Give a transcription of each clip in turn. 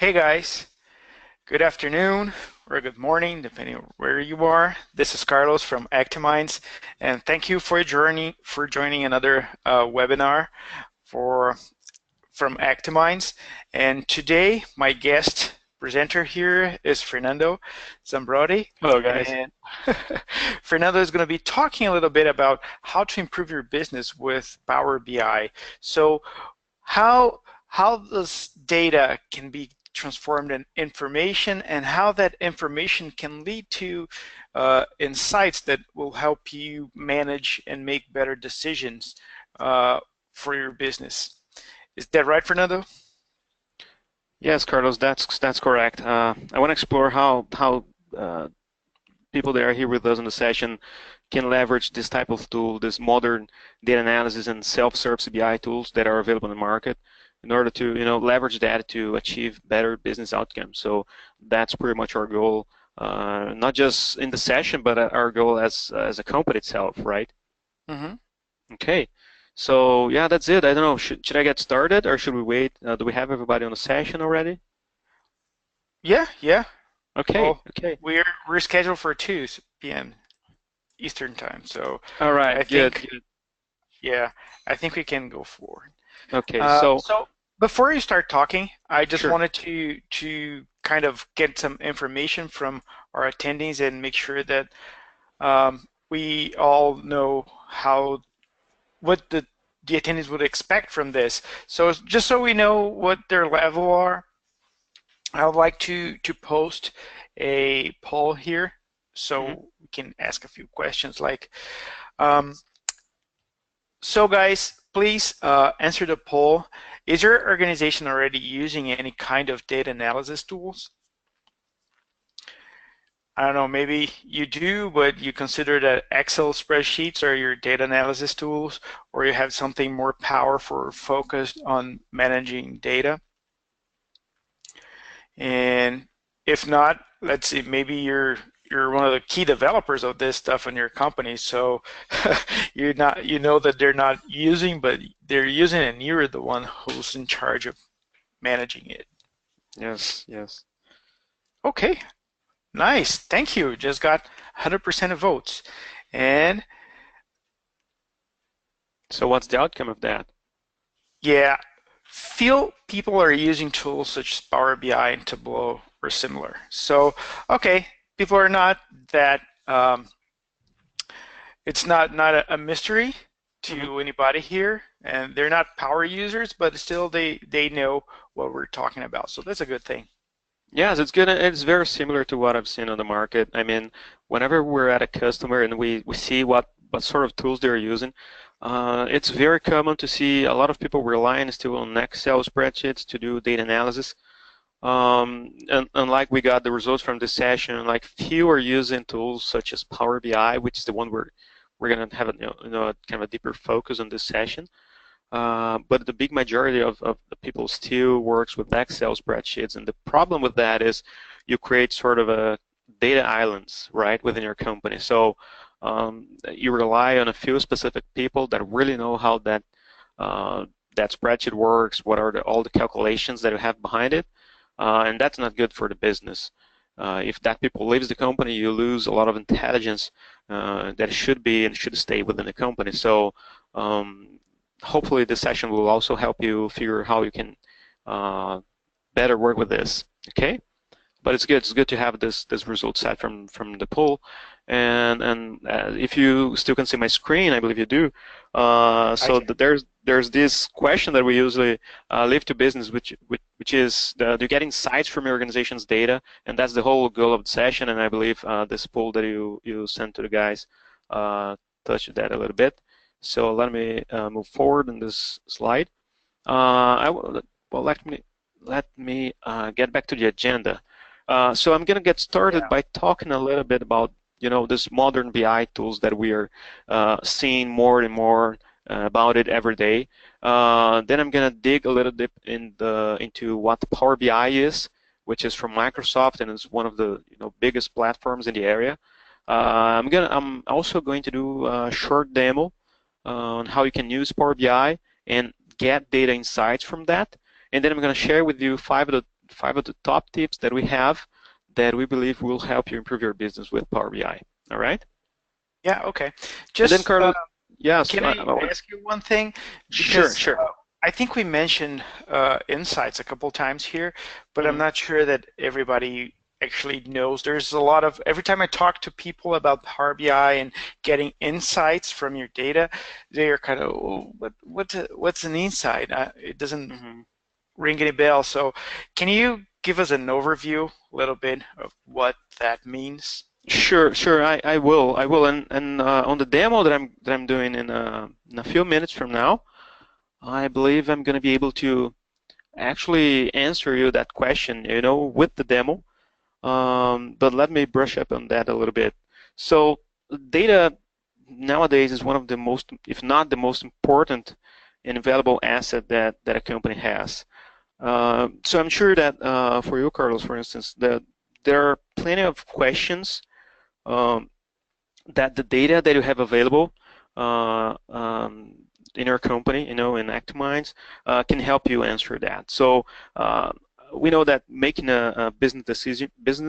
Hey guys, good afternoon or good morning, depending on where you are. This is Carlos from Actimind, and thank you for joining another webinar for from Actimind. And today, my guest presenter here is Fernando Zambrotti, Hello, guys. and Fernando is going to be talking a little bit about how to improve your business with Power BI. So how how this data can be transformed in information and how that information can lead to insights that will help you manage and make better decisions uh, for your business. Is that right, Fernando? Yes, Carlos, that's correct. I want to explore how people that are here with us in the session can leverage this type of tool, this modern data analysis and self-serve CBI tools that are available in the market, in order to leverage that to achieve better business outcomes. So that's pretty much our goal, not just in the session, but our goal as a company itself, right? Mm-hmm. Okay. So yeah, that's it. I don't know. Should I get started or should we wait? Do we have everybody on the session already? Yeah, yeah. Okay, Well, okay. we're scheduled for 2 p.m. Eastern time, so All I right, good, think good. yeah, I think we can go forward. Okay, so So before you start talking, I just sure. wanted to kind of get some information from our attendees and make sure that we all know how what the attendees would expect from this. So just so we know what their level are, I would like to post a poll here Hmm. so we can ask a few questions like um, so guys, please answer the poll. Is your organization already using any kind of data analysis tools? I don't know, maybe you do, but you consider that Excel spreadsheets are your data analysis tools, or you have something more powerful or focused on managing data. And if not, let's see, maybe you're one of the key developers of this stuff in your company, so you know that they're not using, but they're using, and you're the one who's in charge of managing it. Yes, yes. Okay, nice, thank you. Just got 100% of votes, and So what's the outcome of that? yeah, feel people are using tools such as Power BI and Tableau or similar. So, okay, people are not that it's not a mystery Hmm. to anybody here, and they're not power users, but still they know what we're talking about. So that's a good thing. Yes, it's good. It's very similar to what I've seen on the market. I mean, whenever we're at a customer and we see what sort of tools they're using, it's very common to see a lot of people relying still on Excel spreadsheets to do data analysis. And like we got the results from this session, like few are using tools such as Power BI, which is the one we're gonna have a, kind of a deeper focus on this session. But the big majority of the people still works with Excel spreadsheets, and the problem with that is you create sort of a data islands, right, within your company. So you rely on a few specific people that really know how uh, that spreadsheet works, what are all the calculations that you have behind it, and that's not good for the business. If that people leaves the company, you lose a lot of intelligence that should be and should stay within the company. So um, hopefully this session will also help you figure how you can uh, better work with this. Okay, but it's good. It's good to have this result set from the poll, and if you still can see my screen, I believe you do. I So can. there's this question that we usually leave to business, which is do you get insights from your organization's data, and that's the whole goal of the session. And I believe this poll that you sent to the guys touched that a little bit. So let me move forward in this slide. I will, well, let me get back to the agenda. So I'm going to get started Yeah. by talking a little bit about this modern BI tools that we are seeing more and more about it every day. Then I'm going to dig a little bit into what Power BI is, which is from Microsoft and is one of the biggest platforms in the area. I'm also going to do a short demo on how you can use Power BI and get data insights from that. And then I'm going to share with you of the top tips that we have that we believe will help you improve your business with Power BI. All right? Yeah, okay. And then Just Carlos, yes, can I ask you one thing? sure, Because sure. I think we mentioned insights a couple times here, but I'm Mhm. not sure that everybody actually knows. There's a lot of, every time I talk to people about Power BI and getting insights from your data, they are kind of, oh, what's an insight? It doesn't Mhm. ring any bells. So can you give us an overview a little bit of what that means? Sure, sure. I will. I will. And on the demo that I'm doing in a few minutes from now, I believe I'm going to be able to actually answer you that question, with the demo. But let me brush up on that a little bit. So data nowadays is one of the most, if not the most important and valuable asset that a company has. So I'm sure that for you, Carlos, for instance, that there are plenty of questions um, that the data that you have available in your company, in ActiveMinds, can help you answer that. So uh, we know that making a business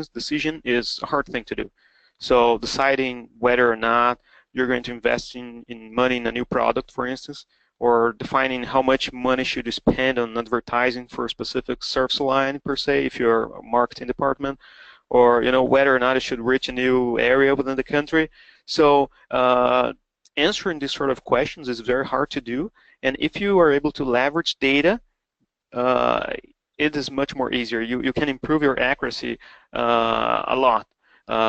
decision is a hard thing to do. So deciding whether or not you're going to invest in money in a new product, for instance, or defining how much money should you spend on advertising for a specific service line per se, if you're a marketing department, or whether or not it should reach a new area within the country. So answering these sort of questions is very hard to do, and if you are able to leverage data, uh, it is much more easier. You can improve your accuracy a lot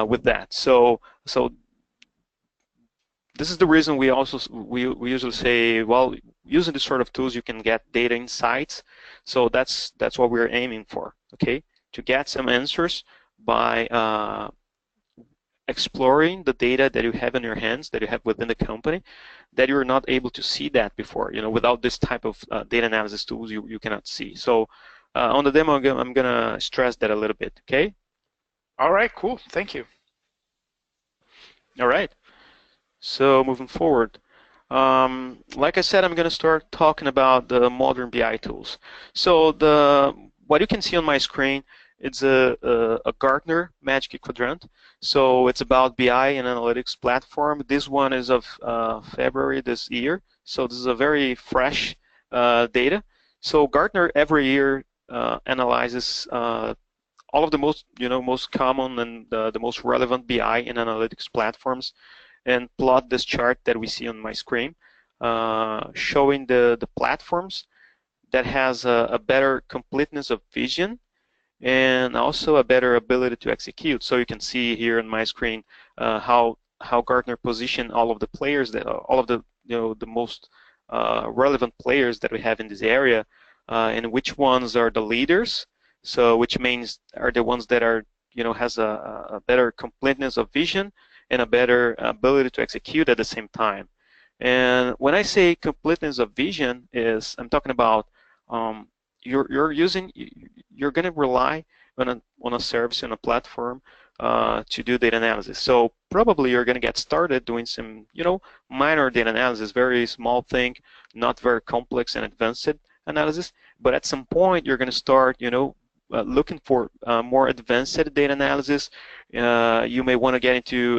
with that. So this is the reason we usually say, well, using this sort of tools you can get data insights. So that's what we're aiming for. Okay, to get some answers by exploring the data that you have in your hands, that you have within the company, that you're not able to see that before. Without this type of data analysis tools, you cannot see. So on the demo, I'm gonna stress that a little bit. Okay. All right, cool. Thank you. All right. So moving forward, like I said, I'm going to start talking about the modern BI tools. So what you can see on my screen, it's a Gartner Magic Quadrant. So it's about BI and analytics platform. This one is of February this year. So this is a very fresh data. So Gartner every year analyzes all of the most common and the most relevant BI and analytics platforms and plot this chart that we see on my screen, showing the platforms that has a better completeness of vision and also a better ability to execute. So you can see here on my screen how Gartner positioned all of the players, that all of the most relevant players that we have in this area, and which ones are the leaders. So which means are the ones that are has a better completeness of vision and a better ability to execute at the same time. And when I say completeness of vision, I'm talking about um, you're going to rely on a service and a platform to do data analysis. So probably you're going to get started doing some minor data analysis, very small thing, not very complex and advanced analysis. But at some point you're going to start looking for more advanced data analysis. You may want to get into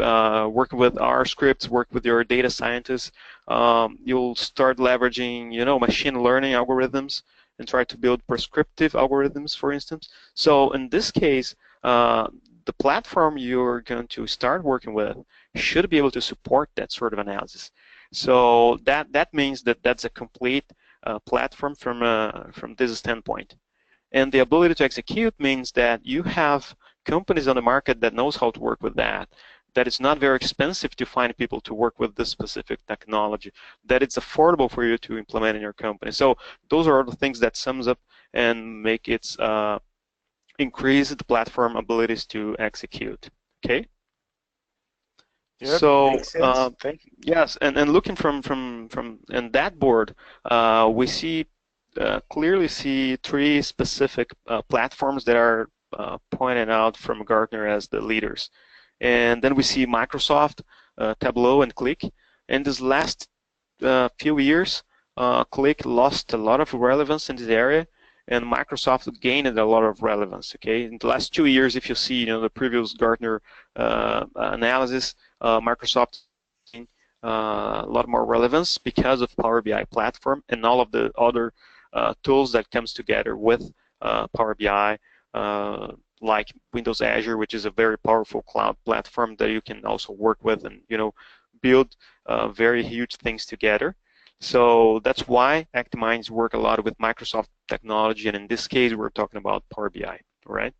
working with R scripts, work with your data scientists. You'll start leveraging machine learning algorithms and try to build prescriptive algorithms, for instance. So in this case, the platform you're going to start working with should be able to support that sort of analysis. So that means that that's a complete platform from this standpoint. And the ability to execute means that you have companies on the market that knows how to work with that, that it's not very expensive to find people to work with this specific technology, that it's affordable for you to implement in your company. So those are the things that sums up and make it increase the platform abilities to execute. Okay. Yep, So makes sense. Thank you. yes, and looking from in that board, we see clearly see three specific platforms that are pointed out from Gartner as the leaders, and then we see Microsoft, Tableau, and Click. In this last few years, Click lost a lot of relevance in this area, and Microsoft gained a lot of relevance. Okay, in the last 2 years, if you see, the previous Gartner analysis, Microsoft gained a lot more relevance because of Power BI platform and all of the other tools that comes together with Power BI, like Windows Azure, which is a very powerful cloud platform that you can also work with and build very huge things together. So that's why ActiMinds work a lot with Microsoft technology, and in this case, we're talking about Power BI, all right?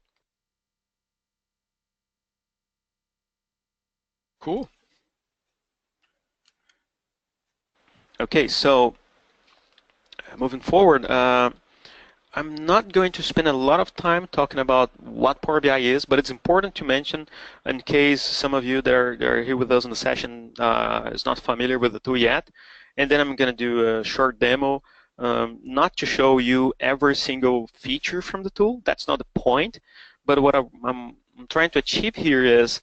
Cool. Okay, so moving forward, I'm not going to spend a lot of time talking about what Power BI is, but it's important to mention in case some of you that are here with us in the session is not familiar with the tool yet. And then I'm going to do a short demo, not to show you every single feature from the tool. That's not the point. But what I'm trying to achieve here is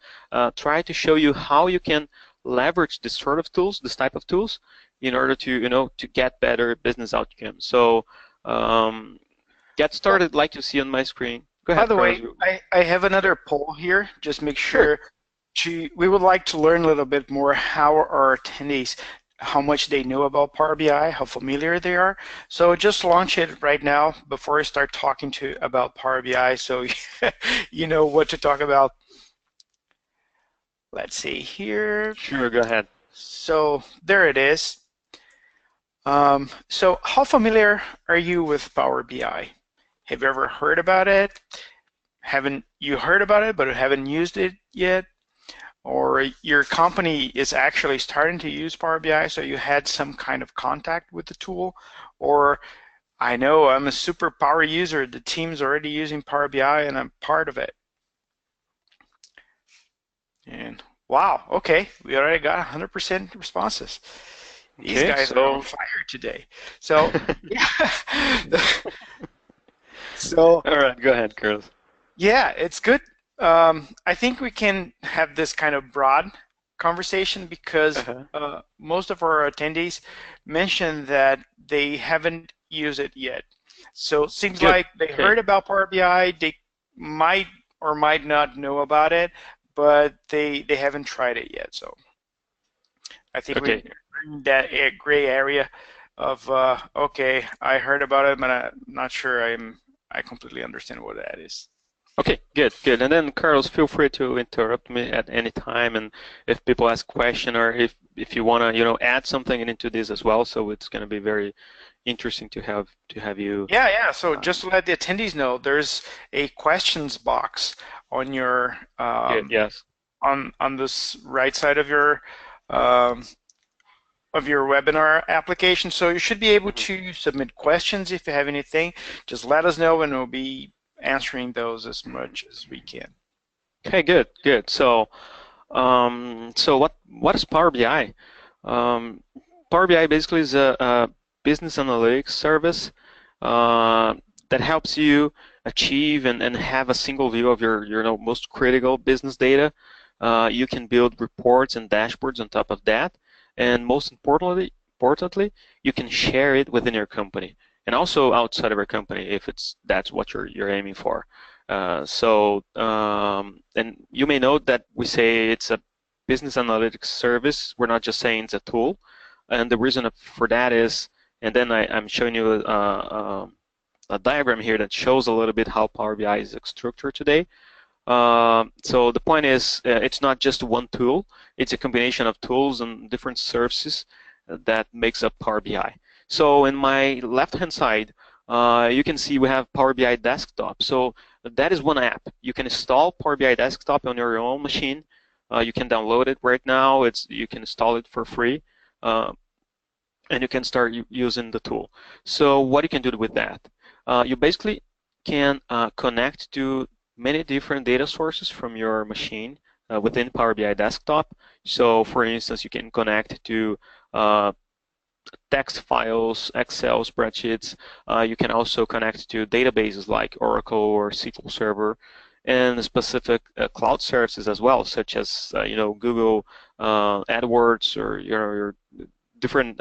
try to show you how you can leverage this sort of tools, this type of tools, in order to get better business outcomes. So get started like you see on my screen. Go By ahead, the Carlos. way, I have another poll here. Just make Sure. sure we would like to learn a little bit more how our attendees, how much they know about Power BI, how familiar they are. So just launch it right now before I start talking about Power BI, so you know what to talk about. Let's see here. Sure, go ahead. So there it is. So how familiar are you with Power BI? Have you ever heard about it? Haven't you heard about it but haven't used it yet? Or your company is actually starting to use Power BI, so you had some kind of contact with the tool? Or I know I'm a super power user, the team's already using Power BI and I'm part of it. And wow, okay, we already got 100% responses. These Okay, guys are on so fire today. So yeah, so all right, go ahead, Carlos. yeah, it's good. I think we can have this kind of broad conversation because Uh-huh. most of our attendees mentioned that they haven't used it yet. So it seems Good. like they Okay. heard about Power BI, they might or might not know about it, but they haven't tried it yet. So I think we're Okay. in that gray area of okay, I heard about it, but I'm not sure I completely understand what that is. Okay, good, good. And then Carlos, feel free to interrupt me at any time, and if people ask question or if you want to, add something into this as well. So it's going to be very interesting to have you. Yeah, yeah. So Uh, just to let the attendees know, there's a questions box on your good. Yes. on this right side um, of your webinar application. So you should be able Mhm. to submit questions if you have anything. Just let us know, and we'll be answering those as much as we can. Okay, good, good. So what is Power BI? Um, Power BI basically is a business analytics service uh, that helps you achieve and have a single view of your most critical business data. You can build reports and dashboards on top of that, and most importantly, you can share it within your company and also outside of your company if that's what you're aiming for. And you may note that we say it's a business analytics service. We're not just saying it's a tool. And the reason for that is, and then I'm showing you a diagram here that shows a little bit how Power BI is structured today. So the point is, it's not just one tool. It's a combination of tools and different services that makes up Power BI. So in my left-hand side, you can see we have Power BI Desktop. So that is one app. You can install Power BI Desktop on your own machine. You can download it right now. You can install it for free, uh, and you can start using the tool. So what you can do with that? You basically can connect to many different data sources from your machine within Power BI Desktop. So for instance, you can connect to uh, text files, Excel spreadsheets. You can also connect to databases like Oracle or SQL Server, and specific cloud services as well, such as Google AdWords or your different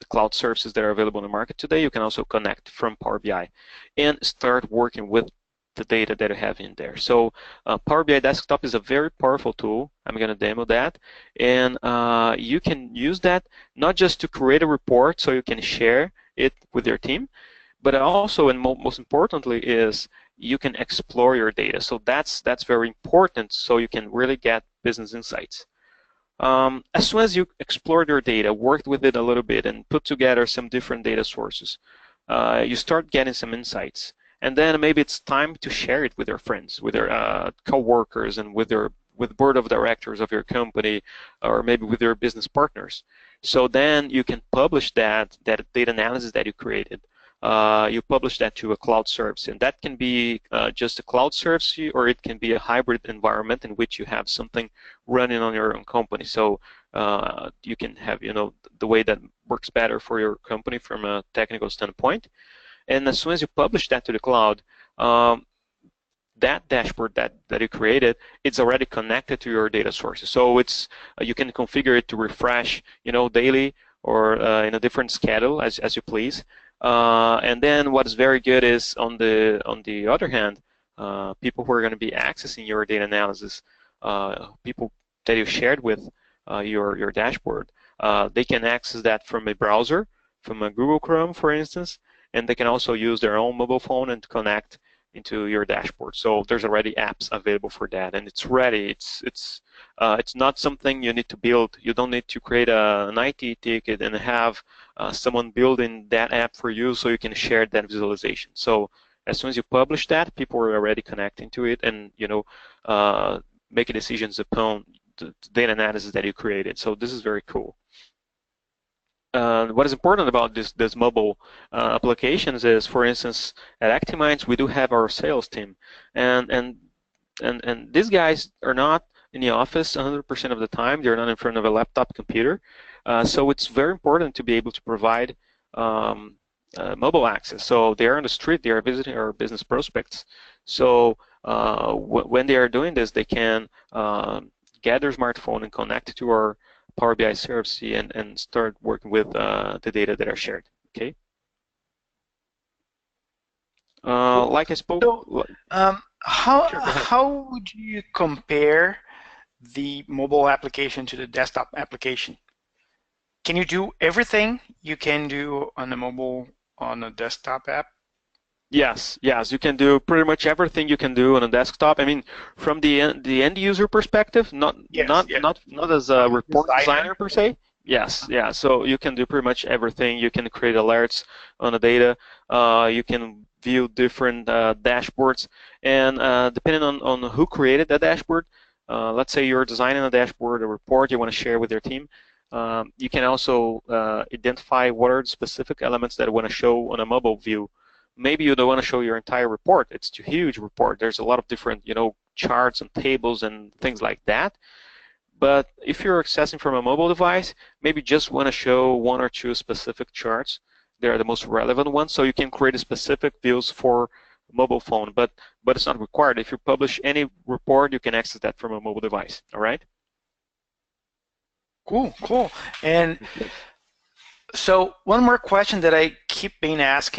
cloud services that are available in the market today. You can also connect from Power BI and start working with the data that you have in there. So Power BI Desktop is a very powerful tool. I'm going to demo that. And you can use that not just to create a report so you can share it with your team, but also, and most importantly, is you can explore your data. So that's very important so you can really get business insights. As soon as you explored your data, worked with it a little bit, and put together some different data sources, you start getting some insights. And then maybe it's time to share it with your friends, with your co-workers, and with board of directors of your company, or maybe with your business partners. So then you can publish that data analysis that you created. You publish that to a cloud service, and that can be just a cloud service, or it can be a hybrid environment in which you have something running on your own company. So you can have, the way that works better for your company from a technical standpoint. And as soon as you publish that to the cloud, that dashboard that you created, it's already connected to your data sources. So it's you can configure it to refresh, daily or in a different schedule as you please. And then what's very good is on the other hand, people who are going to be accessing your data analysis, people that you shared with your dashboard, they can access that from a browser, from a Google Chrome, for instance, and they can also use their own mobile phone and connect into your dashboard. So there's already apps available for that, and it's ready. It's not something you need to build. You don't need to create an IT ticket and have someone building that app for you so you can share that visualization. So as soon as you publish that, people are already connecting to it and making decisions upon the data analysis that you created. So this is very cool. What is important about this mobile applications is, for instance, at Actimind we do have our sales team, and these guys are not in the office 100% of the time. They're not in front of a laptop computer, so it's very important to be able to provide mobile access. So they are on the street, they are visiting our business prospects. So when they are doing this, they can get their smartphone and connect to our Power BI service and start working with the data that are shared. Okay. Like I spoke. So, how would you compare the mobile application to the desktop application? Can you do everything you can do on a desktop app? Yes, you can do pretty much everything you can do on a desktop. I mean, from the end user perspective, not as a report designer per se. Yes, yeah. So you can do pretty much everything. You can create alerts on the data. You can view different dashboards, and depending on who created that dashboard, let's say you're designing a dashboard, a report you want to share with your team. You can also identify what are the specific elements that you want to show on a mobile view. Maybe you don't want to show your entire report. It's a huge report. There's a lot of different, charts and tables and things like that. But if you're accessing from a mobile device, maybe just want to show one or two specific charts. They're the most relevant ones. So you can create specific views for mobile phone, but it's not required. If you publish any report, you can access that from a mobile device. All right? Cool. And so one more question that I keep being asked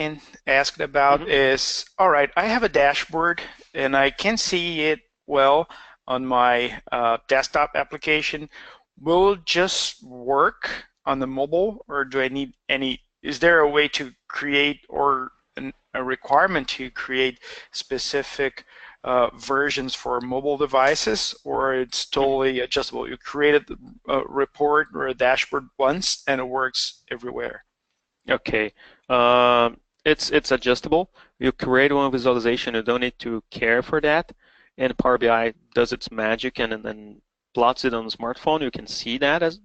about is, all right, I have a dashboard and I can see it well on my desktop application. Will it just work on the mobile, or do I need is there a way to create or a requirement to create specific versions for mobile devices, or it's totally adjustable? You created a report or a dashboard once and it works everywhere. Okay, it's adjustable. You create one visualization, you don't need to care for that, and Power BI does its magic and then plots it on the smartphone. You can see that as,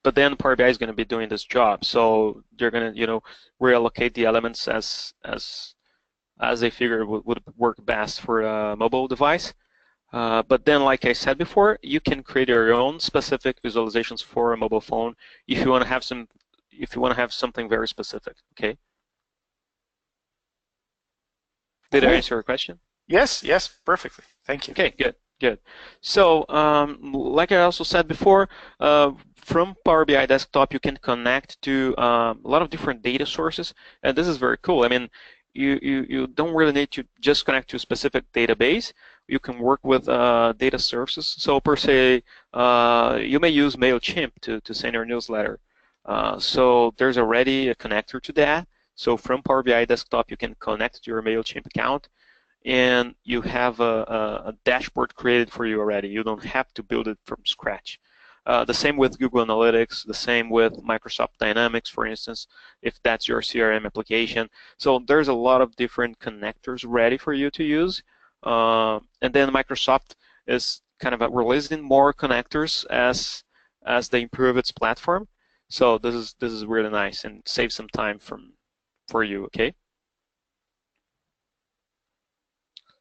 but then Power BI is going to be doing this job, so they're going to reallocate the elements as they figure would work best for a mobile device. But then, like I said before, you can create your own specific visualizations for a mobile phone if you want to have something very specific. Okay. Did I answer your question? Yes, perfectly. Thank you. Okay, good. So, like I also said before, from Power BI Desktop, you can connect to a lot of different data sources, and this is very cool. I mean, you don't really need to just connect to a specific database. You can work with data sources. So per se, you may use MailChimp to send your newsletter. So there's already a connector to that. So from Power BI Desktop, you can connect to your MailChimp account, and you have a dashboard created for you already. You don't have to build it from scratch. The same with Google Analytics, the same with Microsoft Dynamics, for instance, if that's your CRM application. So there's a lot of different connectors ready for you to use. And then Microsoft is kind of releasing more connectors as they improve its platform. So this is really nice and saves some time for you, okay?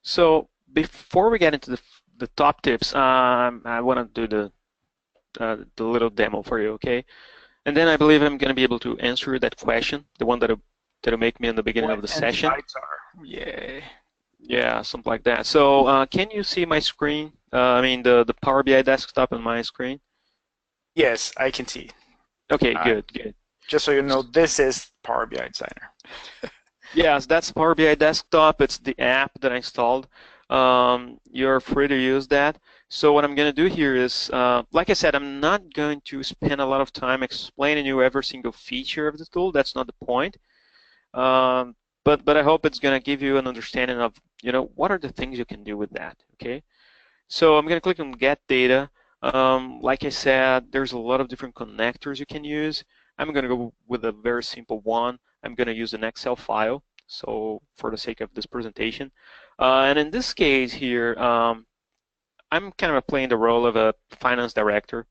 So before we get into the top tips, I want to do the little demo for you, okay? And then I believe I'm going to be able to answer that question, the one that'll make me in the beginning of the session. Yay. Yeah, something like that. So can you see my screen? I mean the Power BI desktop on my screen? Yes, I can see. Okay, good. Just so you know, this is Power BI Designer. Yes, that's Power BI Desktop. It's the app that I installed. You're free to use that. So what I'm going to do here is, like I said, I'm not going to spend a lot of time explaining you every single feature of the tool. That's not the point. But I hope it's going to give you an understanding of, what are the things you can do with that, okay? So I'm going to click on Get Data. Like I said, there's a lot of different connectors you can use. I'm going to go with a very simple one. I'm going to use an Excel file, so for the sake of this presentation. And in this case here, I'm kind of playing the role of a finance director.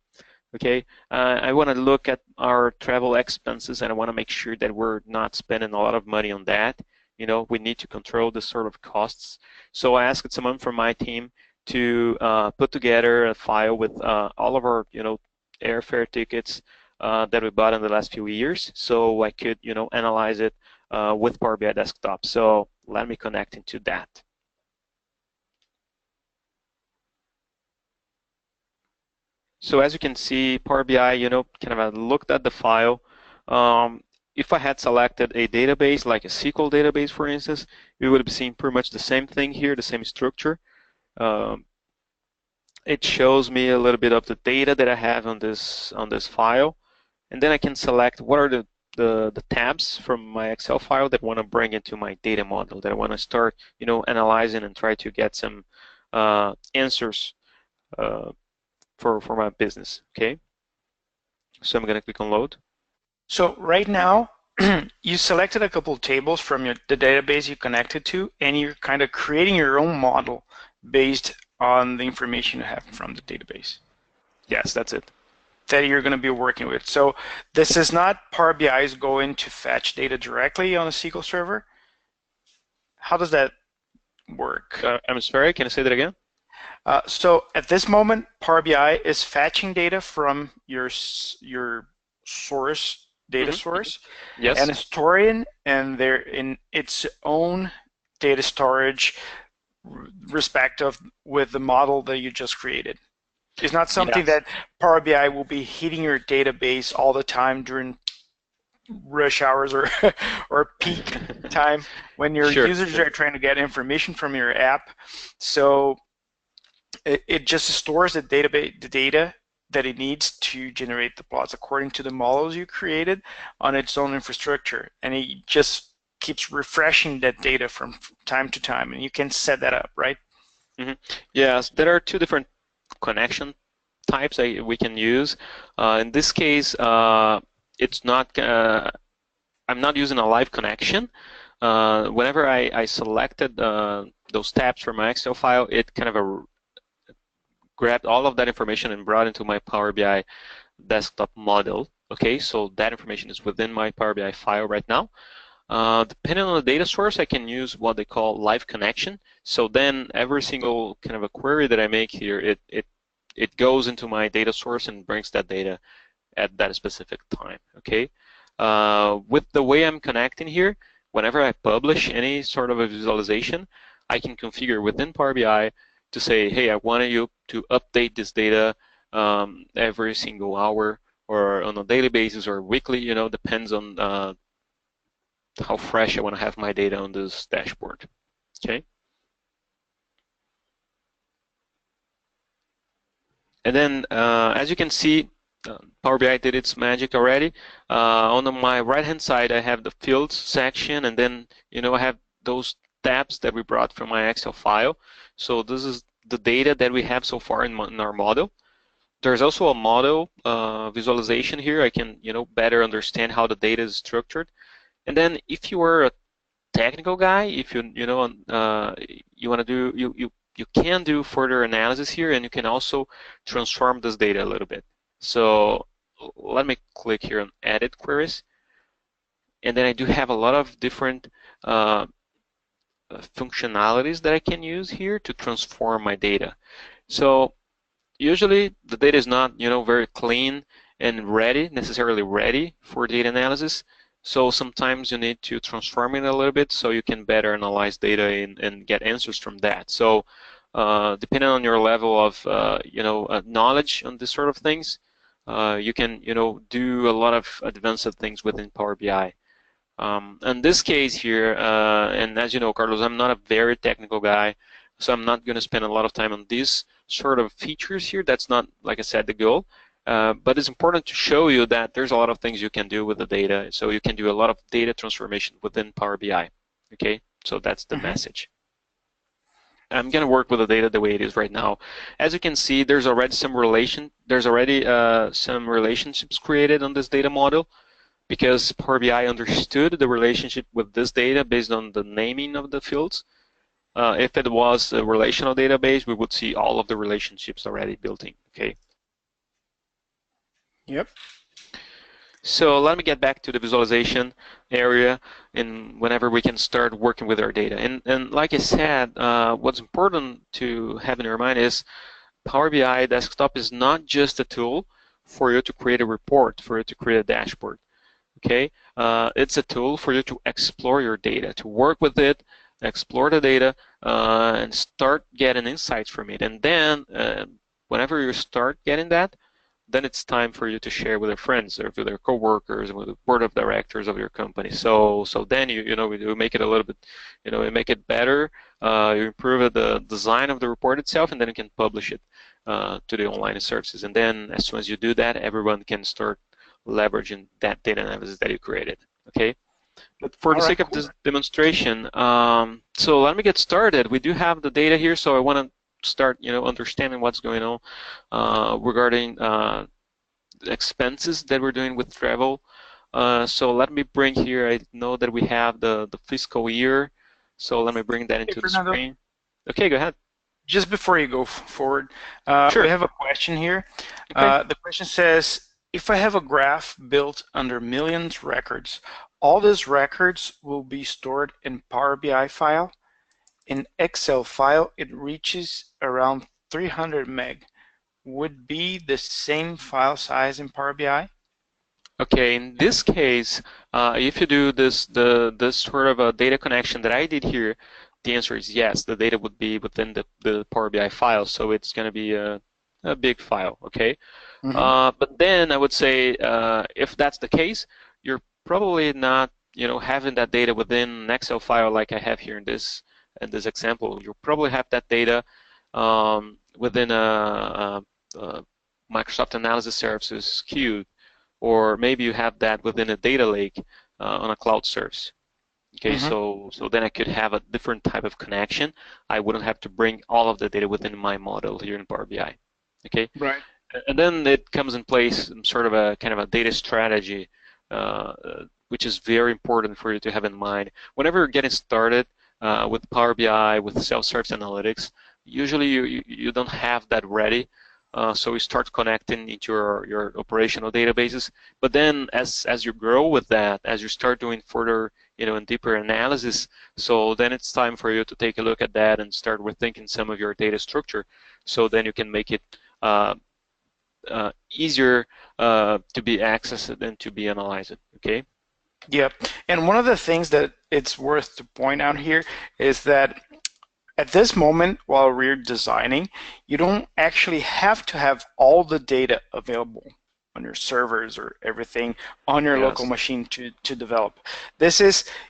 Okay, I want to look at our travel expenses, and I want to make sure that we're not spending a lot of money on that. We need to control this sort of costs. So I asked someone from my team to put together a file with all of our, airfare tickets that we bought in the last few years, so I could, analyze it with Power BI Desktop. So let me connect into that. So as you can see, Power BI, kind of looked at the file. If I had selected a database, like a SQL database, for instance, we would be seeing pretty much the same thing here, the same structure. It shows me a little bit of the data that I have on this file, and then I can select what are the tabs from my Excel file that I want to bring into my data model, that I want to start, analyzing and try to get some answers for my business, okay? So I'm going to click on Load. So right now, you selected a couple of tables from the database you connected to, and you're kind of creating your own model based on the information you have from the database. Yes, that's it. That you're going to be working with. So this is not Power BI is going to fetch data directly on a SQL server. How does that work? I'm sorry, can I say that again? So at this moment, Power BI is fetching data from your source data source, yes, and storing and they're in its own data storage respective with the model that you just created. It's not something that Power BI will be hitting your database all the time during rush hours or peak time when your users are trying to get information from your app. So it just stores the data that it needs to generate the plots according to the models you created on its own infrastructure, and it just keeps refreshing that data from time to time, and you can set that up, right? Yes, there are two different connection types we can use. In this case, it's not. I'm not using a live connection. Whenever I selected those tabs from my Excel file, it kind of grabbed all of that information and brought into my Power BI desktop model. Okay, so that information is within my Power BI file right now. Depending on the data source, I can use what they call live connection. So then every single kind of a query that I make here, it goes into my data source and brings that data at that specific time. Okay. With the way I'm connecting here, whenever I publish any sort of a visualization, I can configure within Power BI to say, hey, I want you to update this data every single hour or on a daily basis or weekly, depends on how fresh I want to have my data on this dashboard. Okay. And then, as you can see, Power BI did its magic already. On my right-hand side, I have the fields section, and then, I have those tabs that we brought from my Excel file. So this is the data that we have so far in our model. There's also a model visualization here. I can, better understand how the data is structured. And then, if you are a technical guy, if you, you want to do, you can do further analysis here, and you can also transform this data a little bit. So let me click here on Edit Queries, and then I do have a lot of different functionalities that I can use here to transform my data. So usually the data is not, very clean and necessarily ready for data analysis. So sometimes you need to transform it a little bit so you can better analyze data and get answers from that. So depending on your level of knowledge on this sort of things, you can do a lot of advanced things within Power BI. In this case here, and as you know, Carlos, I'm not a very technical guy, so I'm not going to spend a lot of time on these sort of features here. That's not, like I said, the goal. But it's important to show you that there's a lot of things you can do with the data. So you can do a lot of data transformation within Power BI. Okay, so that's the message. I'm going to work with the data the way it is right now. As you can see, there's already some relationships created on this data model, because Power BI understood the relationship with this data based on the naming of the fields. If it was a relational database, we would see all of the relationships already built in. Okay. Yep. So let me get back to the visualization area, and whenever we can start working with our data. And like I said, what's important to have in your mind is Power BI Desktop is not just a tool for you to create a report, for you to create a dashboard. Okay, it's a tool for you to explore your data, to work with it, explore the data, and start getting insights from it. And then, whenever you start getting that, then it's time for you to share with your friends or with your coworkers, with the board of directors of your company. So then you make it a little bit, you make it better. You improve the design of the report itself, and then you can publish it to the online services. And then, as soon as you do that, everyone can start leveraging that data analysis that you created. Okay. But for the sake of this demonstration, so let me get started. We do have the data here, so I want to start, understanding what's going on regarding expenses that we're doing with travel. So let me bring here, I know that we have the fiscal year, so let me bring that into the screen. Okay, go ahead. Just before you go forward, Sure. We have a question here. Okay. The question says, if I have a graph built under millions records, all these records will be stored in Power BI file. In Excel file, it reaches around 300 meg. Would be the same file size in Power BI? Okay, in this case, if you do this sort of a data connection that I did here, the answer is yes. The data would be within the Power BI file, so it's going to be a big file. Okay, but then I would say if that's the case, you're probably not having that data within an Excel file like I have here in this example. You'll probably have that data within a Microsoft Analysis Services queue, or maybe you have that within a data lake on a cloud service. Okay, so then I could have a different type of connection. I wouldn't have to bring all of the data within my model here in Power BI. Okay, right. And then it comes in place sort of a kind of a data strategy, which is very important for you to have in mind whenever you're getting started with Power BI, with self-service analytics. Usually you don't have that ready. So we start connecting into your operational databases. But then as you grow with that, as you start doing further and deeper analysis, so then it's time for you to take a look at that and start rethinking some of your data structure. So then you can make it easier to be accessed and to be analyzed. Okay. Yep. And one of the things that it's worth to point out here is that at this moment, while we're designing, you don't actually have to have all the data available on your servers or everything on your local Yes. machine to develop.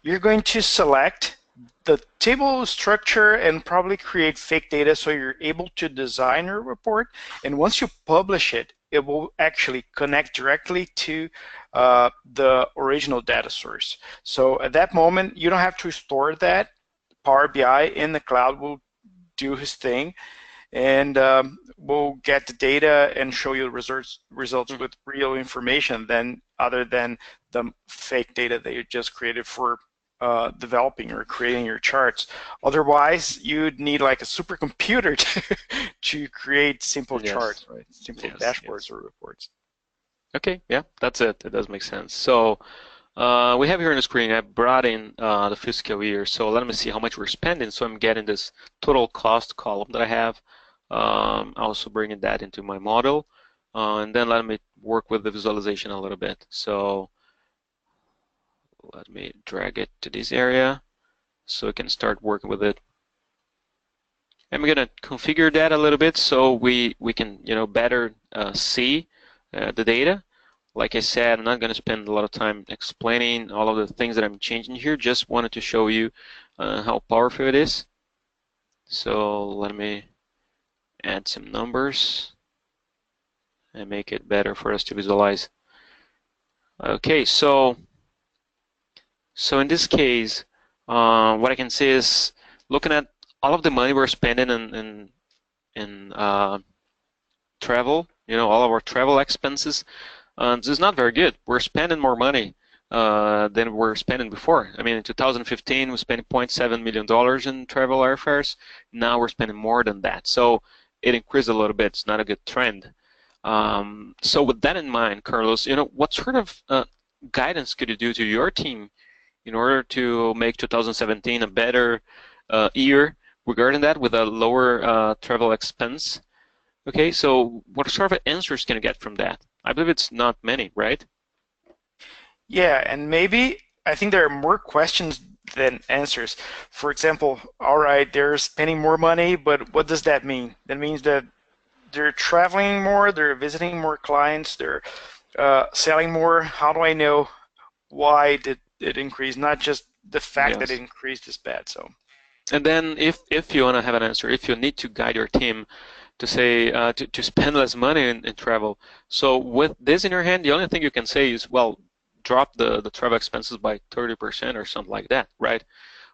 You're going to select the table structure and probably create fake data so you're able to design your report. And once you publish it, it will actually connect directly to the original data source. So at that moment, you don't have to store that. Power BI in the cloud will do his thing, and we'll get the data and show you results Mhm. with real information then other than the fake data that you just created for developing or creating your charts. Otherwise, you'd need like a supercomputer to create simple Yes. charts, right? Simple Yes. dashboards Yes. or reports. Okay. Yeah, that's it. It does make sense. So we have here on the screen, I brought in the fiscal year. So let me see how much we're spending. So I'm getting this total cost column that I have. Also bringing that into my model. And then let me work with the visualization a little bit. So let me drag it to this area so we can start working with it. I'm going to configure that a little bit so we can better see the data. Like I said, I'm not going to spend a lot of time explaining all of the things that I'm changing here. Just wanted to show you how powerful it is. So let me add some numbers and make it better for us to visualize. Okay, so in this case, what I can say is looking at all of the money we're spending in travel, all of our travel expenses. This is not very good. We're spending more money than we're spending before. I mean, in 2015, we spent $0.7 million in travel airfares. Now we're spending more than that. So it increased a little bit. It's not a good trend. So with that in mind, Carlos, what sort of guidance could you do to your team in order to make 2017 a better year regarding that with a lower travel expense? Okay, so what sort of answers can you get from that? I believe it's not many, right? Yeah, and maybe I think there are more questions than answers. For example, all right, they're spending more money, but what does that mean? That means that they're traveling more, they're visiting more clients, they're selling more. How do I know why did it increase? Not just the fact that it Yes. increased is bad. So And then if you want to have an answer, if you need to guide your team to say to spend less money in travel, so with this in your hand, the only thing you can say is, well, drop the travel expenses by 30% or something like that, right?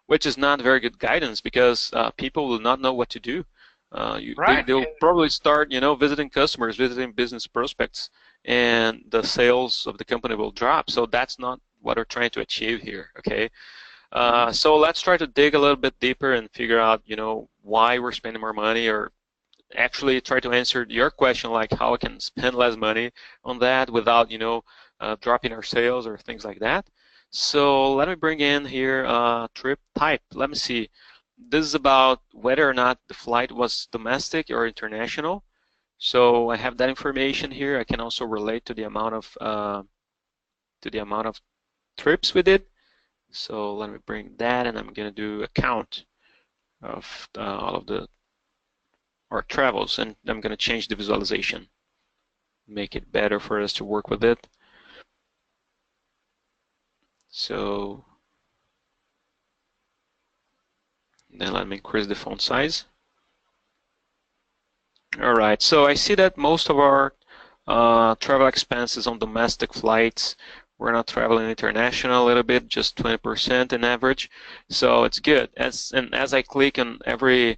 Which is not very good guidance because people will not know what to do. right, They'll probably start, visiting customers, visiting business prospects, and the sales of the company will drop. So that's not what we're trying to achieve here, okay? mhm. So let's try to dig a little bit deeper and figure out, why we're spending more money, or actually try to answer your question, like how I can spend less money on that without, dropping our sales or things like that. So let me bring in here trip type. Let me see. This is about whether or not the flight was domestic or international. So I have that information here. I can also relate to the amount of trips we did. So let me bring that, and I'm going to do a count of all of our travels, and I'm going to change the visualization, make it better for us to work with it. So then let me increase the font size. All right, so I see that most of our travel expenses on domestic flights. We're not traveling international a little bit, just 20% in average. So it's good. As I click on every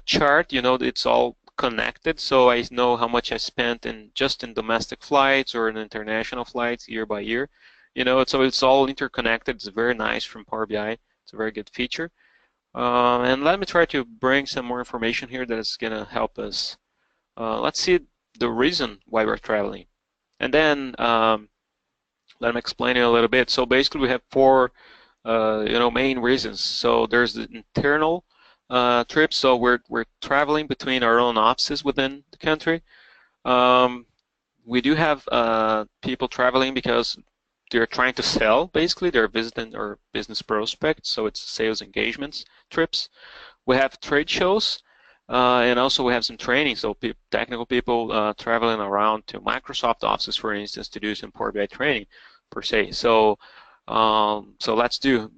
chart, it's all connected. So I know how much I spent in just in domestic flights or in international flights year by year. So it's all interconnected. It's very nice from Power BI. It's a very good feature. And let me try to bring some more information here that is going to help us. Let's see the reason why we're traveling. And then let me explain it a little bit. So basically we have four main reasons. So there's the internal trips. So we're traveling between our own offices within the country. We do have people traveling because they're trying to sell, basically. They're visiting our business prospects, so it's sales engagements trips. We have trade shows. And also we have some training, so technical people traveling around to Microsoft offices, for instance, to do some Power BI training per se. So let's do,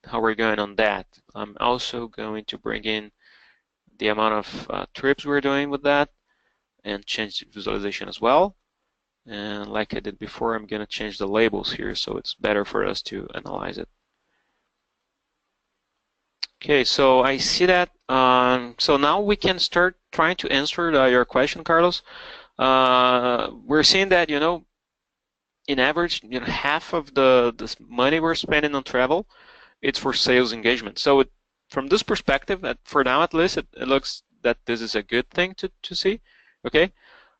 how we're going on that. I'm also going to bring in the amount of trips we're doing with that and change the visualization as well. And like I did before, I'm going to change the labels here so it's better for us to analyze it. Okay, so I see that. So now we can start trying to answer your question, Carlos. We're seeing that, in average, half of the money we're spending on travel, it's for sales engagement. So from this perspective, for now at least, it looks that this is a good thing to see. Okay,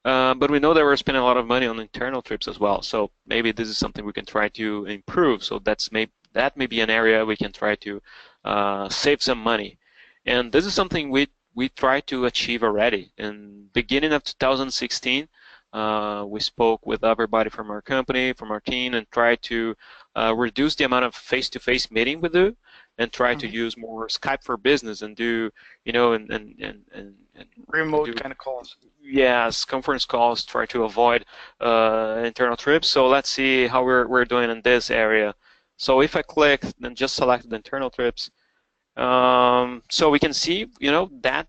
but we know that we're spending a lot of money on internal trips as well. So maybe this is something we can try to improve. So that may be an area we can try to save some money. And this is something we try to achieve already. In beginning of 2016, we spoke with everybody from our company, from our team, and tried to reduce the amount of face-to-face meeting we do, and try to Mm-hmm. use more Skype for business and do, and Remote do, kind of calls. yes, conference calls. Try to avoid internal trips. So let's see how we're doing in this area. So if I click and just select the internal trips, so we can see, that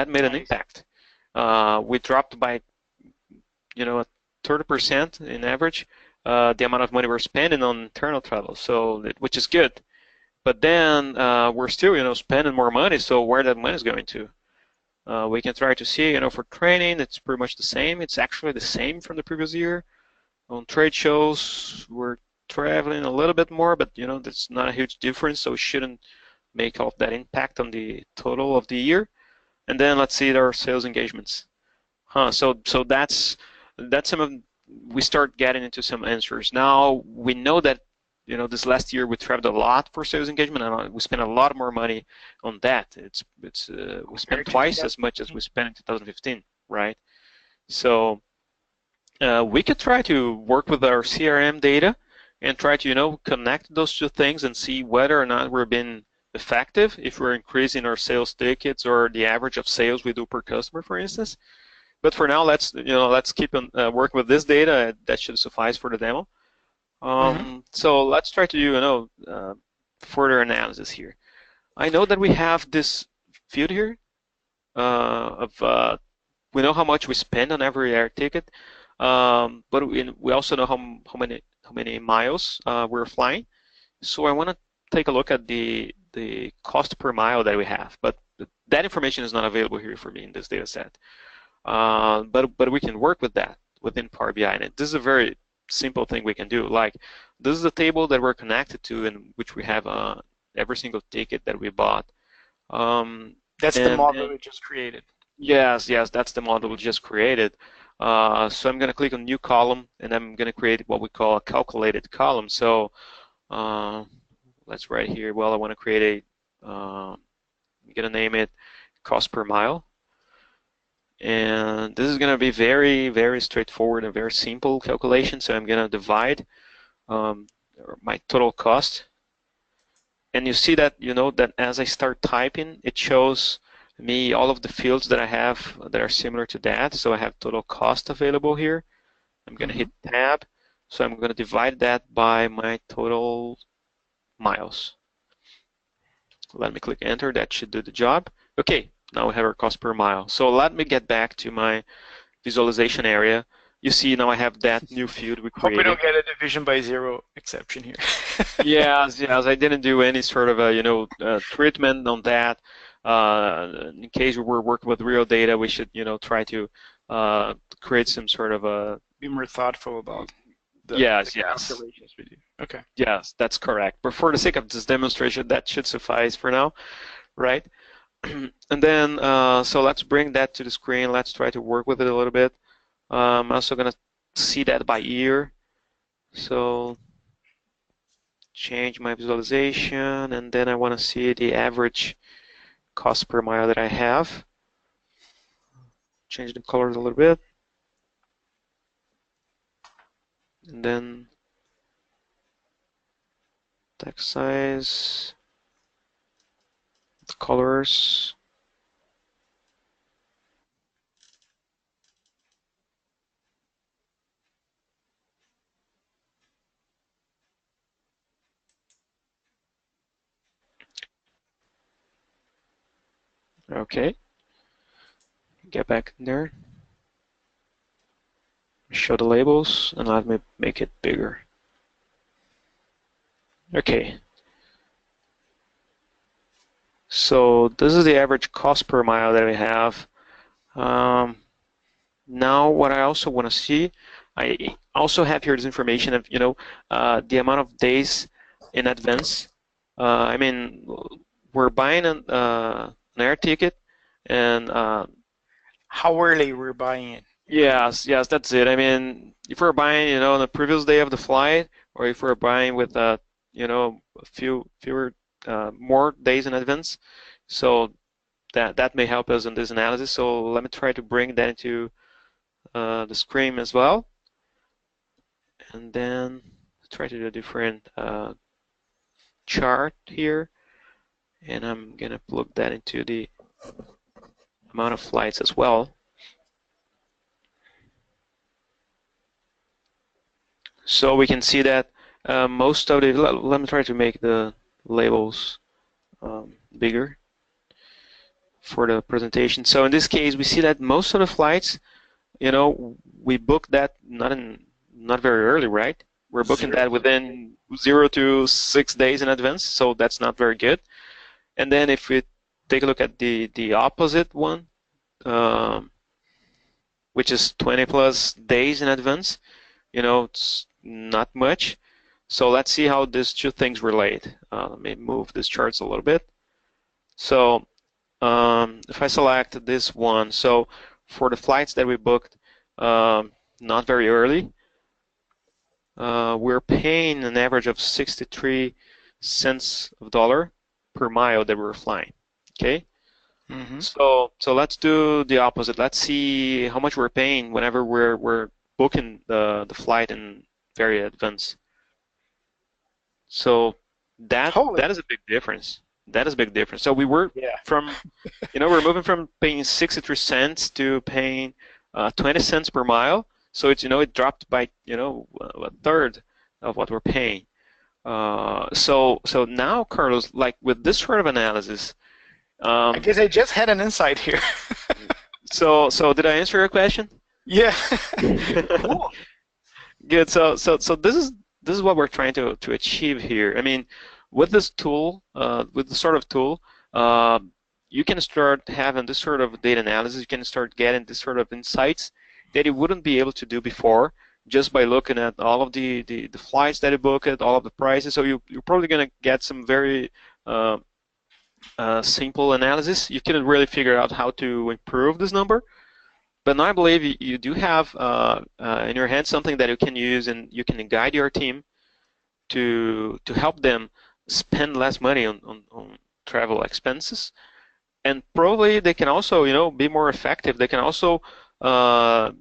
made an Nice. impact. We dropped by, 30% in average, the amount of money we're spending on internal travel, so which is good. But then we're still, spending more money. So where that money is going to? We can try to see, for training, it's pretty much the same. It's actually the same from the previous year. On trade shows, we're traveling a little bit more, but that's not a huge difference, so it shouldn't make all that impact on the total of the year. And then let's see our sales engagements. So that's some of we start getting into some answers. Now we know that this last year we traveled a lot for sales engagement, and we spent a lot more money on that. It's we spent Compared to twice as much as 2015. we spent in 2015, right? So we could try to work with our CRM data and try to connect those two things and see whether or not we're being effective, if we're increasing our sales tickets or the average of sales we do per customer, for instance. But for now, let's keep on working with this data. That should suffice for the demo. Mm-hmm. So let's try to do further analysis here. I know that we have this field here of we know how much we spend on every air ticket, but we also know how many miles we're flying. So I want to take a look at the cost per mile that we have, but that information is not available here for me in this data set. But we can work with that within Power BI, and this is a very simple thing we can do. Like, this is a table that we're connected to, in which we have every single ticket that we bought. Um, That's the model and we just created. yes, that's the model we just created. So I'm going to click on New Column, and I'm going to create what we call a calculated column. So uh, let's write here. Well, I want to create I'm going to name it cost per mile. And this is going to be very, very straightforward and very simple calculation. So I'm going to divide um, my total cost. And you see that, that as I start typing, it shows me all of the fields that I have that are similar to that. So I have total cost available here. I'm going to Mm-hmm. hit tab. So I'm going to divide that by my total miles. Let me click enter. That should do the job. Okay, now we have our cost per mile. So let me get back to my visualization area. You see now I have that new field we Hope we created. don't get a division by zero exception here. Yes, I didn't do any sort of a treatment on that. In case we were working with real data, we should try to create some sort of a Be more thoughtful about the yes, yes, calculations we do. Okay. yes, that's correct. But for the sake of this demonstration, that should suffice for now, right? And then so let's bring that to the screen. Let's try to work with it a little bit. I'm also gonna see that by ear. So change my visualization, and then I want to see the average cost per mile that I have. Change the colors a little bit, and then text size, the colors. Okay, get back in there. Show the labels and let me make it bigger. Okay, so this is the average cost per mile that we have. Um, Now, what I also want to see, I also have here this information of, the amount of days in advance. I mean, we're buying an air ticket, and How early we're buying it. yes, that's it. I mean, if we're buying, on the previous day of the flight, or if we're buying with, a fewer more days in advance, so that may help us in this analysis. So let me try to bring that into the screen as well. And then try to do a different chart here, and I'm gonna plug that into the amount of flights as well. So we can see that most of the, let me try to make the labels bigger for the presentation. So in this case, we see that most of the flights, we booked that not very early, right? We're booking that within 0 to 6 days in advance, so that's not very good. And then if we take a look at the opposite one, um, which is 20 plus days in advance, it's not much. So let's see how these two things relate. Let me move these charts a little bit. So if I select this one, so for the flights that we booked not very early, we're paying an average of 63 cents of dollar per mile that we're flying. Okay. Mm-hmm. So let's do the opposite. Let's see how much we're paying whenever we're booking the flight in very advance. So Holy, that is a big difference. That is a big difference. So we were yeah. from, we're moving from paying 63 cents to paying 20 cents per mile. So it's, it dropped by, a third of what we're paying. So now, Carlos, like with this sort of analysis, I guess I just had an insight here. so did I answer your question? Yeah. Cool. Good. So this is what we're trying to achieve here. I mean, with this tool, with this sort of tool, uh, you can start having this sort of data analysis. You can start getting this sort of insights that you wouldn't be able to do before just by looking at all of the flights that you booked, all of the prices. So you're probably going to get some very uh, simple analysis. You couldn't really figure out how to improve this number. But now I believe you do have in your hand something that you can use, and you can guide your team to help them spend less money on travel expenses. And probably they can also, be more effective. They can also uh,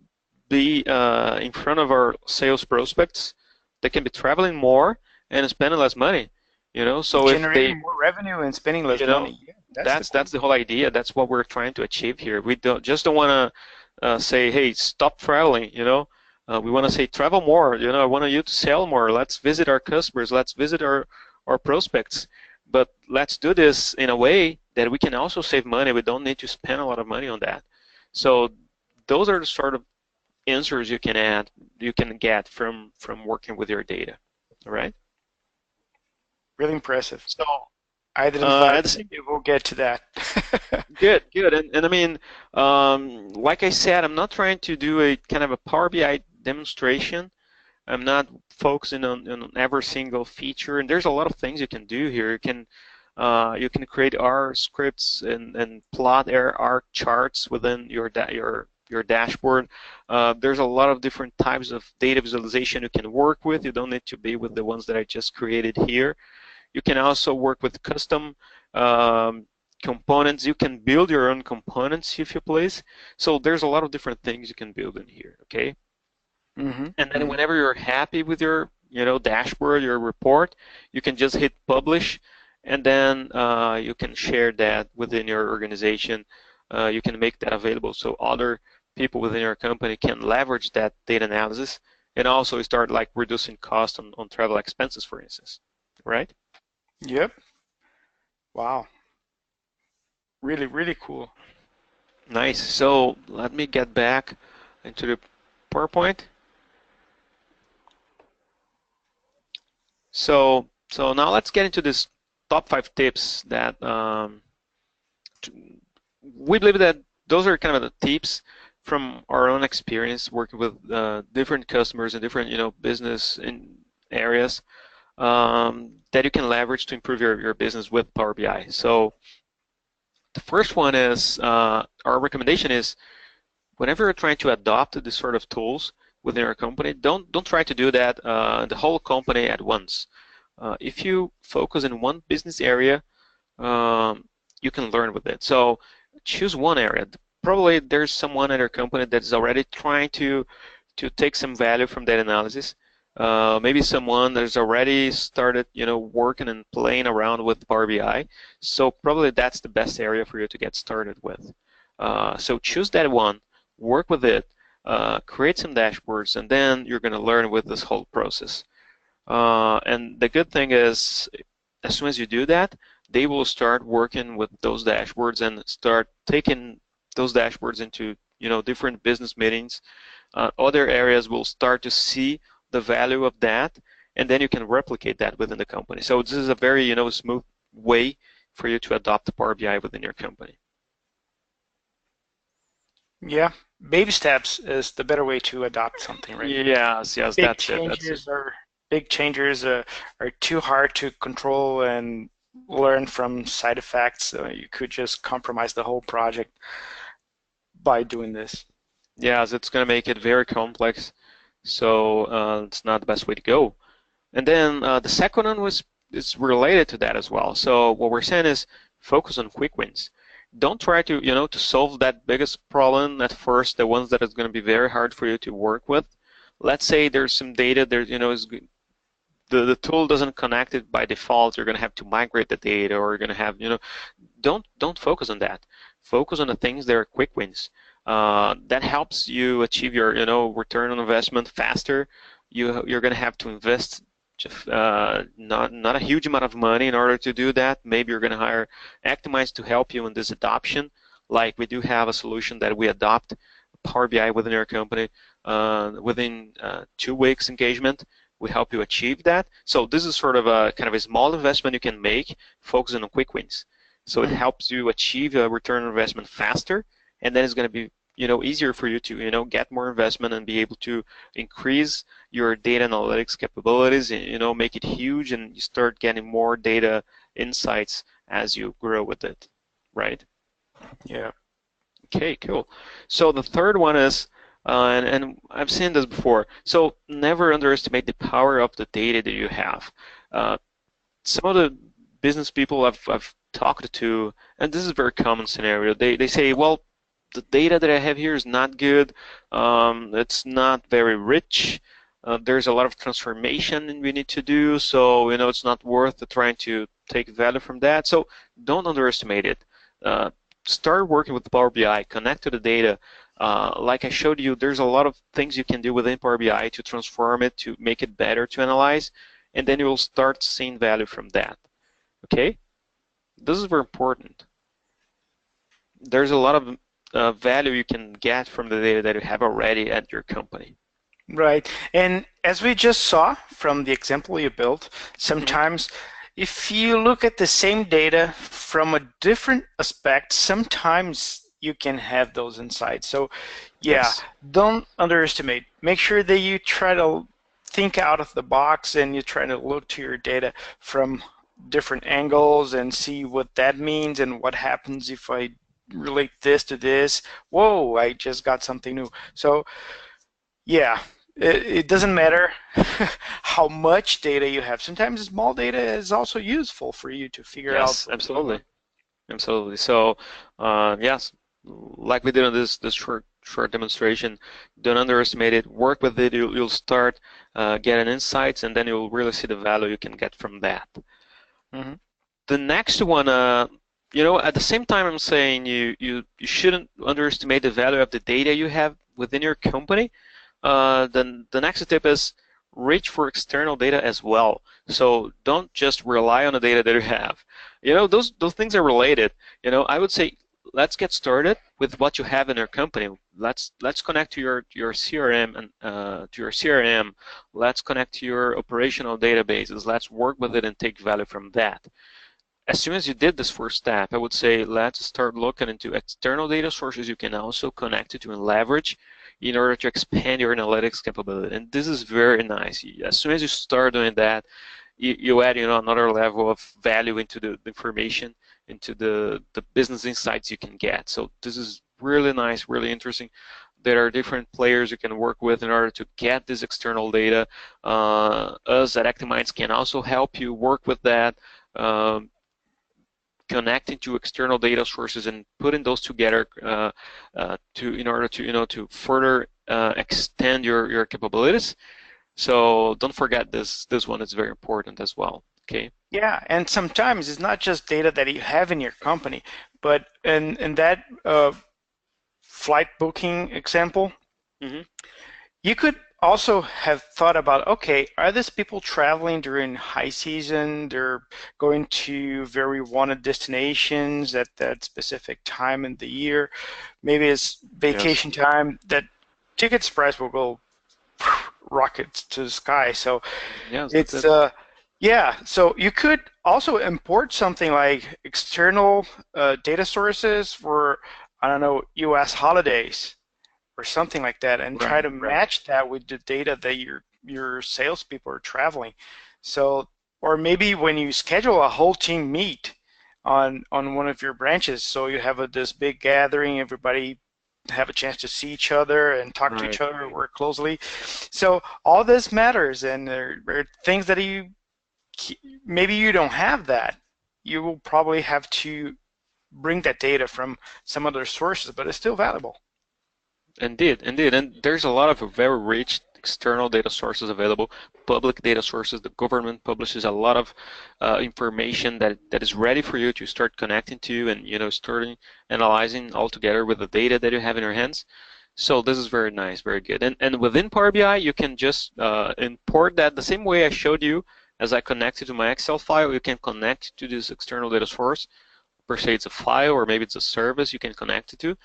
be in front of our sales prospects. They can be traveling more and spending less money. So if they, Generating more revenue and spending less you know, money. Yeah, that's the that's cool. the whole idea. That's what we're trying to achieve here. We don't want to say, hey, stop traveling. We want to say travel more. I want you to sell more. Let's visit our customers. Let's visit our prospects. But let's do this in a way that we can also save money. We don't need to spend a lot of money on that. So those are the sort of answers you can get from working with your data. All right. Really impressive. So I didn't at thought the same it will get to that. Good. And I mean, like I said, I'm not trying to do a kind of a Power BI demonstration. I'm not focusing on every single feature. And there's a lot of things you can do here. You can create R scripts and plot R charts within your dashboard. There's a lot of different types of data visualization you can work with. You don't need to be with the ones that I just created here. You can also work with custom um, components. You can build your own components if you please. So there's a lot of different things you can build in here, okay? Mm-hmm. And then Mm-hmm. whenever you're happy with your, dashboard, your report, you can just hit publish, and then you can share that within your organization. You can make that available so other people within your company can leverage that data analysis and also start like reducing costs on travel expenses, for instance, right? Yep. Wow. Really, really cool. Nice. So let me get back into the PowerPoint. So now let's get into this top 5 tips that we believe that those are kind of the tips from our own experience working with different customers and different business in areas that you can leverage to improve your business with Power BI. So the first one is our recommendation is whenever you're trying to adopt this sort of tools within your company, don't try to do that the whole company at once. If you focus in one business area, you can learn with it. So choose one area. Probably there's someone at your company that is already trying to take some value from that analysis. Maybe someone that has already started, working and playing around with Power BI. So probably that's the best area for you to get started with. So choose that one, work with it, create some dashboards, and then you're going to learn with this whole process. And the good thing is, as soon as you do that, they will start working with those dashboards and start taking those dashboards into different business meetings. Other areas will start to see the value of that, and then you can replicate that within the company. So this is a very smooth way for you to adopt Power BI within your company. Yeah, baby steps is the better way to adopt something, right? Yes, Big that's it. That's it. changes are are too hard to control and learn from side effects. You could just compromise the whole project by doing this. Yes, it's going to make it very complex. So it's not the best way to go. And then the second one is related to that as well. So what we're saying is focus on quick wins. Don't try to to solve that biggest problem at first, the ones that is going to be very hard for you to work with. Let's say there's some data there, is the tool doesn't connect it by default. You're going to have to migrate the data, or you're going to have don't focus on that. Focus on the things that are quick wins. That helps you achieve your return on investment faster. You're going to have to invest not a huge amount of money in order to do that. Maybe you're going to hire Actimize to help you in this adoption. Like we do have a solution that we adopt Power BI within our company within 2 weeks engagement. We help you achieve that. So this is sort of a kind of a small investment you can make, focusing on quick wins. So it helps you achieve a return on investment faster, and then it's going to be easier for you to get more investment and be able to increase your data analytics capabilities, and make it huge, and you start getting more data insights as you grow with it, right? Yeah. Okay, cool. So the third one is, and I've seen this before, so never underestimate the power of the data that you have. Some of the business people I've talked to, and this is a very common scenario, they say, well, the data that I have here is not good, it's not very rich, there's a lot of transformation we need to do, so it's not worth trying to take value from that. So don't underestimate it. Start working with Power BI, connect to the data. Like I showed you, there's a lot of things you can do within Power BI to transform it, to make it better to analyze, and then you will start seeing value from that. Okay? This is very important. There's a lot of value you can get from the data that you have already at your company. Right. And as we just saw from the example you built, sometimes if you look at the same data from a different aspect, sometimes you can have those insights. So yeah, Yes. don't underestimate. Make sure that you try to think out of the box and you try to look to your data from different angles and see what that means and what happens if I relate this to this. Whoa, I just got something new. So yeah, it doesn't matter how much data you have. Sometimes small data is also useful for you to figure out Yes, what's going on. absolutely. Absolutely. So, yes, like we did on this short demonstration, don't underestimate it. Work with it. You'll start getting insights, and then you'll really see the value you can get from that. Mm-hmm. The next one, at the same time, I'm saying you shouldn't underestimate the value of the data you have within your company. Then the next tip is reach for external data as well. So don't just rely on the data that you have. Those things are related. I would say let's get started with what you have in your company. Let's connect to your CRM and to your CRM. Let's connect to your operational databases. Let's work with it and take value from that. As soon as you did this first step, I would say let's start looking into external data sources you can also connect it to and leverage in order to expand your analytics capability. And this is very nice. As soon as you start doing that, you add another level of value into the information, into the business insights you can get. So this is really nice, really interesting. There are different players you can work with in order to get this external data. Us at ActiveMinds can also help you work with that. Connecting to external data sources and putting those together in order to further extend your capabilities. So don't forget this one is very important as well. Okay. Yeah, and sometimes it's not just data that you have in your company, but in that flight booking example, Mm-hmm. you could also have thought about, okay, are these people traveling during high season? They're going to very wanted destinations at that specific time in the year. Maybe it's Yes. vacation time. That tickets price will go rockets to the sky. So Yes, that's it's it. yeah. So you could also import something like external data sources for, I don't know, U.S. holidays or something like that, and try Right. to Right. match that with the data that your salespeople are traveling. So, or maybe when you schedule a whole team meet on one of your branches, so you have this big gathering, everybody have a chance to see each other and talk to each Right. other, work closely. So all this matters, and there are things that maybe you don't have that. You will probably have to bring that data from some other sources, but it's still valuable. Indeed, indeed. And there's a lot of very rich external data sources available, public data sources. The government publishes a lot of information that is ready for you to start connecting to and starting analyzing all together with the data that you have in your hands. So this is very nice, very good. And within Power BI, you can just import that the same way I showed you as I connected to my Excel file. You can connect to this external data source. Per se, it's a file or maybe it's a service you can connect it to.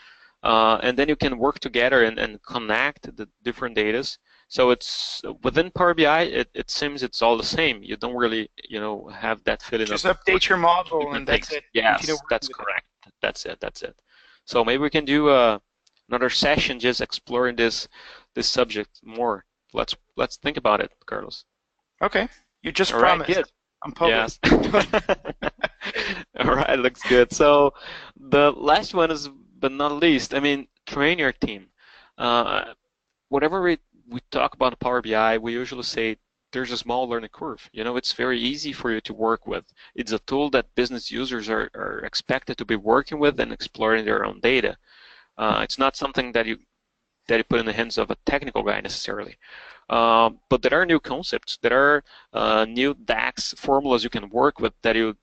And then you can work together and connect the different datas. So it's within Power BI, it seems it's all the same. You don't really, have that feeling of Just update your working with model different and that's things. it. Continue Yes, working that's with it. correct. That's it. That's it. So maybe we can do another session just exploring this subject more. Let's think about it, Carlos. Okay. You just All right, promised. good. I'm public. Yes. All right, looks good. So the last one is, but not least, I mean, train your team. Uh, Whenever we talk about Power BI, we usually say there's a small learning curve. It's very easy for you to work with. It's a tool that business users are expected to be working with and exploring their own data. It's not something that you put in the hands of a technical guy necessarily. But there are new concepts. There are new DAX formulas you can work with that you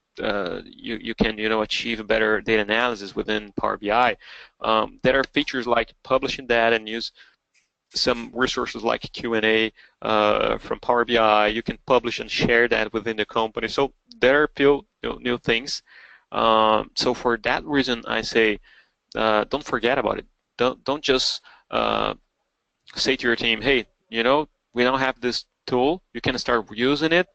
can achieve better data analysis within Power BI. There are features like publishing that and use some resources like Q&A from Power BI. You can publish and share that within the company. So there are a few new things. So for that reason, I say don't forget about it. Don't just say to your team, hey, we now have this tool. You can start using it.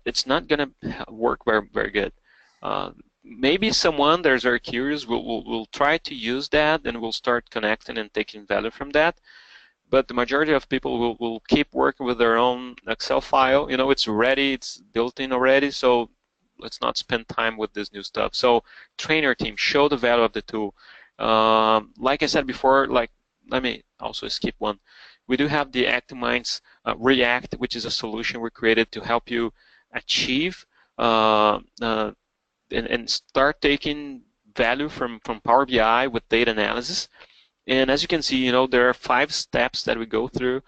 It's not going to work very, very good. Uh, Maybe someone that is very curious will try to use that and will start connecting and taking value from that. But the majority of people will keep working with their own Excel file. It's ready, it's built in already, so let's not spend time with this new stuff. So train your team, show the value of the tool. Like I said before, let me also skip one. We do have the ActiveMinds React, which is a solution we created to help you achieve and start taking value from Power BI with data analysis. And as you can see, there are 5 steps that we go through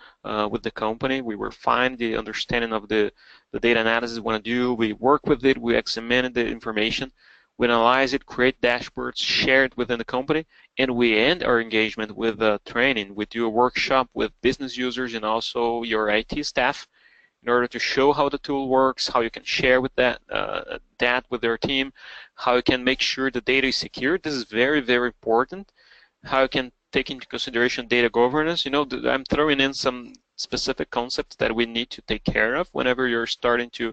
with the company. We refine the understanding of the data analysis we want to do. We work with it. We examine the information. We analyze it, create dashboards, share it within the company, and we end our engagement with training. We do a workshop with business users and also your IT staff in order to show how the tool works, how you can share with that with their team, how you can make sure the data is secure. This is very, very important. How you can take into consideration data governance. I'm throwing in some specific concepts that we need to take care of whenever you're starting to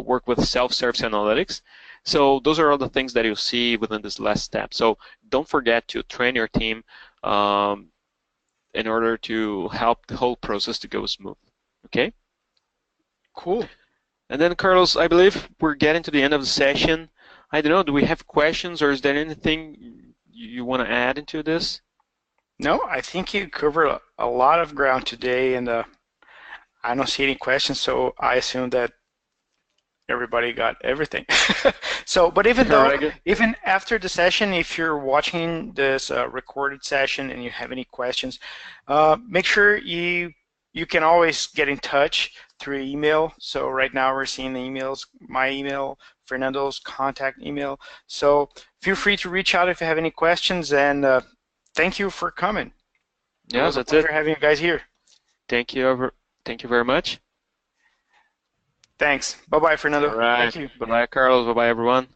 work with self-service analytics. So those are all the things that you'll see within this last step. So don't forget to train your team in order to help the whole process to go smooth. Okay? Cool. And then, Carlos, I believe we're getting to the end of the session. I don't know, do we have questions or is there anything you want to add into this? No, I think you covered a lot of ground today, and I don't see any questions, so I assume that everybody got everything. So, but even after the session, if you're watching this recorded session and you have any questions, make sure you can always get in touch through email. So right now we're seeing the emails, my email, Fernando's contact email. So feel free to reach out if you have any questions, and thank you for coming. It Yeah, was a that's it. pleasure having you guys here. Thank you. Thank you very much. Thanks. Bye-bye, Fernando. All right. Thank you. Bye-bye, Carlos. Bye-bye, everyone.